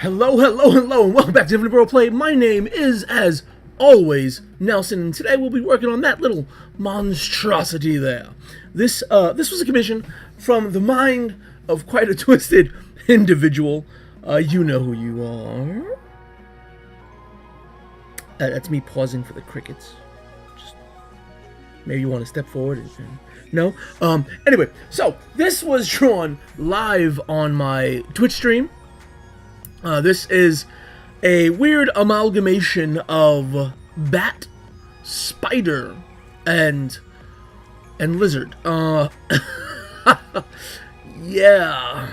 Hello, hello, hello, and welcome back to Infinite Roleplay. My name is, as always, Nelson, and today we'll be working on that little monstrosity there. This was a commission from the mind of quite a twisted individual. You know who you are. That's me pausing for the crickets. Just maybe you want to step forward and no? Anyway, so this was drawn live on my Twitch stream. This is a weird amalgamation of bat, spider, and lizard. Yeah,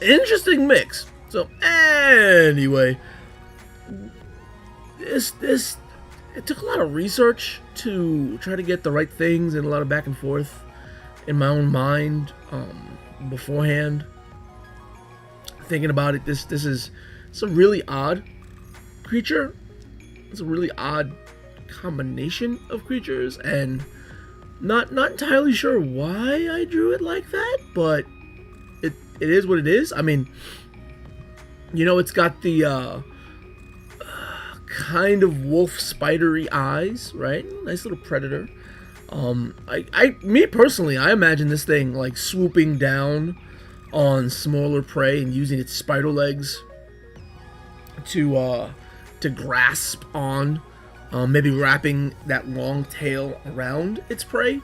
interesting mix. So anyway, this it took a lot of research to try to get the right things and a lot of back and forth in my own mind beforehand. Thinking about it, it's a really odd creature. It's a really odd combination of creatures, and not entirely sure why I drew it like that, but it is what it is. I mean, you know, it's got the kind of wolf spidery eyes, right? Nice little predator. Me personally, I imagine this thing like swooping down on smaller prey and using its spider legs to grasp on, maybe wrapping that long tail around its prey,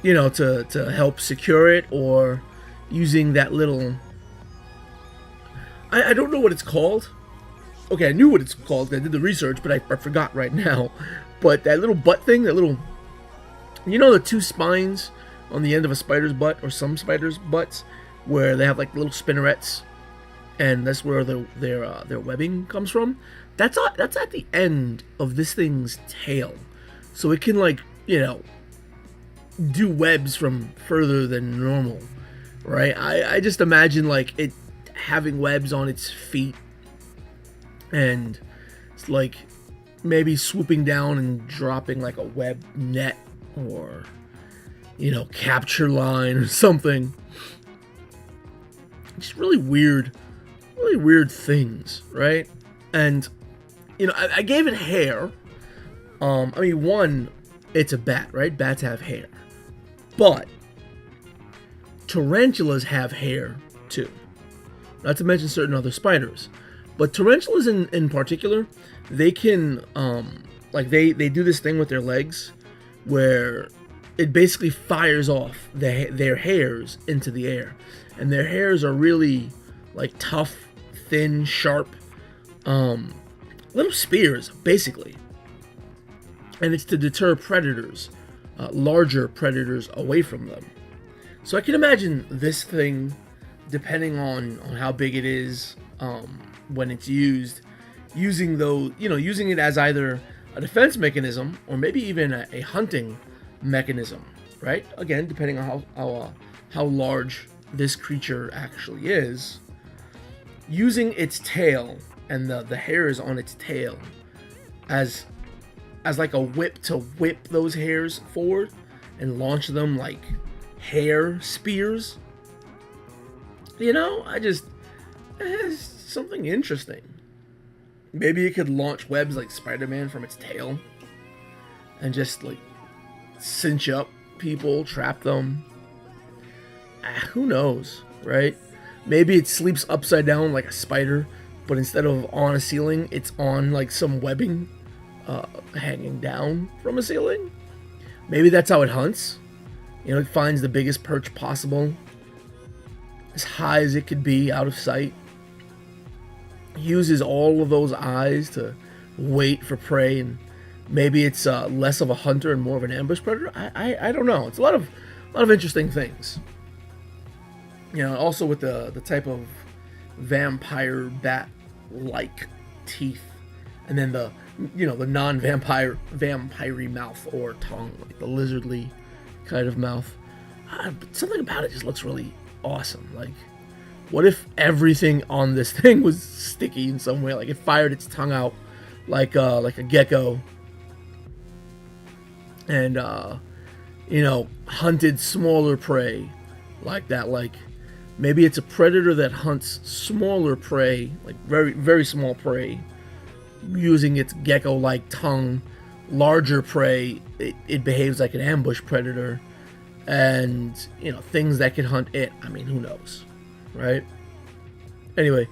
you know, to help secure it, or using that little, I don't know what it's called. Okay, I knew what it's called, I did the research, but I forgot right now. But that little butt thing, that little, you know, the two spines on the end of a spider's butt, or some spiders' butts, where they have like little spinnerets, and that's where their webbing comes from. That's at the end of this thing's tail, so it can, like, you know, do webs from further than normal, right? I just imagine like it having webs on its feet, and it's like maybe swooping down and dropping like a web net, or, you know, capture line or something. Just really weird things, right? And, you know, I gave it hair. I mean, one, it's a bat, right? Bats have hair. But tarantulas have hair too. Not to mention certain other spiders. But tarantulas in particular, they can, like, they do this thing with their legs where it basically fires off their hairs into the air. And their hairs are really, like, tough, thin, sharp, little spears, basically. And it's to deter predators, larger predators, away from them. So I can imagine this thing, depending on how big it is, when it's using it as either a defense mechanism, or maybe even a hunting mechanism, right? Again, depending on how large this creature actually is, using its tail and the hairs on its tail as like a whip to whip those hairs forward and launch them like hair spears. You know, it's something interesting. Maybe it could launch webs like Spider-Man from its tail and just like cinch up people, trap them. Who knows, right? Maybe it sleeps upside down like a spider, but instead of on a ceiling, it's on like some webbing hanging down from a ceiling. Maybe that's how it hunts. You know, it finds the biggest perch possible, as high as it could be, out of sight. Uses all of those eyes to wait for prey, and maybe it's less of a hunter and more of an ambush predator. I don't know. It's a lot of interesting things. You know, also with the type of vampire bat-like teeth, and then the non-vampire mouth or tongue, like the lizardly kind of mouth. Something about it just looks really awesome. Like, what if everything on this thing was sticky in some way? Like it fired its tongue out like a gecko, and hunted smaller prey like that, like Maybe it's a predator that hunts smaller prey, like very, very small prey, using its gecko-like tongue. Larger prey, it behaves like an ambush predator, and things that can hunt it. I mean, who knows, right? Anyway,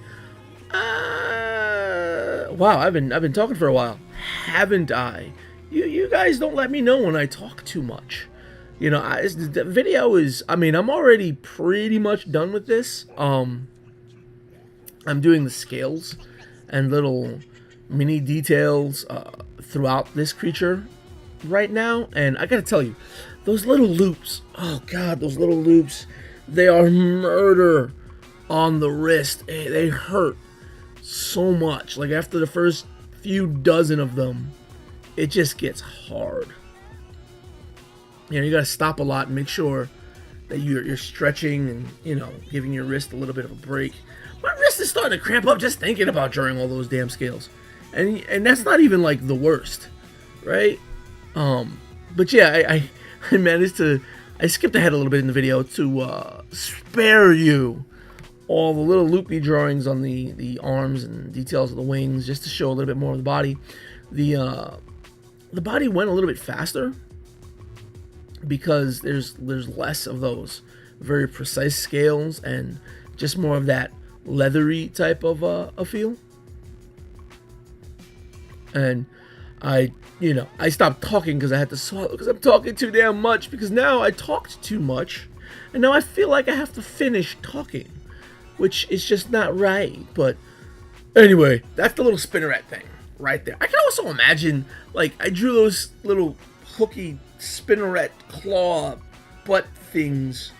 wow, I've been talking for a while, haven't I? You guys don't let me know when I talk too much. The video is, I mean, I'm already pretty much done with this. I'm doing the scales and little mini details throughout this creature right now, and I gotta tell you, those little loops, oh god, those little loops, they are murder on the wrist. They hurt so much. Like after the first few dozen of them, it just gets hard. You gotta stop a lot and make sure that you're stretching and giving your wrist a little bit of a break. My wrist is starting to cramp up just thinking about drawing all those damn scales, and that's not even like the worst, right? But yeah, I managed to, I skipped ahead a little bit in the video to spare you all the little loopy drawings on the arms and details of the wings, just to show a little bit more of the body. The body went a little bit faster because there's less of those very precise scales and just more of that leathery type of a feel. And I stopped talking because I had to swallow, because I'm talking too damn much, because now I talked too much and now I feel like I have to finish talking, which is just not right. But anyway, that's the little spinneret thing right there. I can also imagine, like, I drew those little hooky spinneret claw butt things.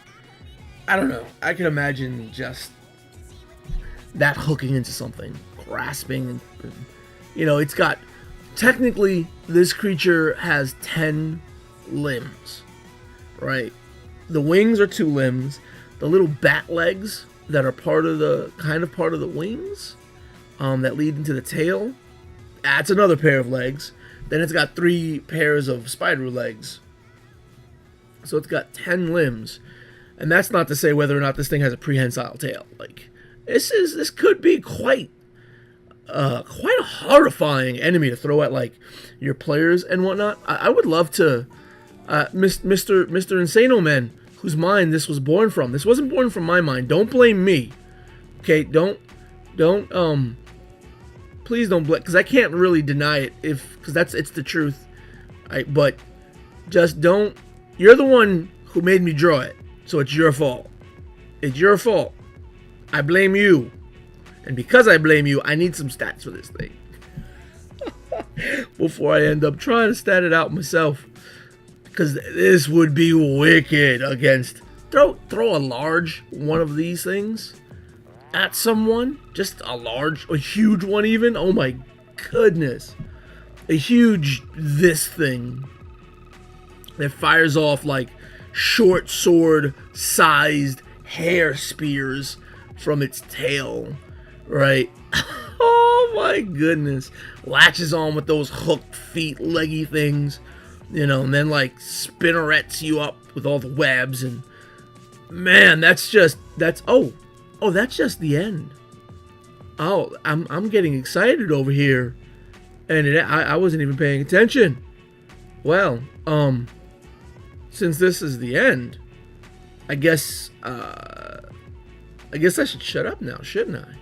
I don't know. I can imagine just that hooking into something, grasping, and it's got, technically this creature has 10 limbs, right? The wings are 2 limbs. The little bat legs that are part of the wings that lead into the tail, that's another pair of legs. Then it's got 3 pairs of spider legs. So it's got 10 limbs. And that's not to say whether or not this thing has a prehensile tail. Like, this could be quite a horrifying enemy to throw at, like, your players and whatnot. I would love to, Mr. Insano Man, whose mind this was born from. This wasn't born from my mind. Don't blame me. Okay, please don't blame, because I can't really deny it, because it's the truth. But just don't. You're the one who made me draw it, so it's your fault. It's your fault. I blame you, and because I blame you, I need some stats for this thing before I end up trying to stat it out myself, because this would be wicked against. Throw a large one of these things at someone, just a huge one even. Oh my goodness, a huge this thing that fires off like short sword sized hair spears from its tail, right? Oh my goodness, latches on with those hooked feet, leggy things, and then like spinnerets you up with all the webs. And man, that's just the end. Oh, I'm getting excited over here, and I wasn't even paying attention. Well, since this is the end, I guess I should shut up now, shouldn't I?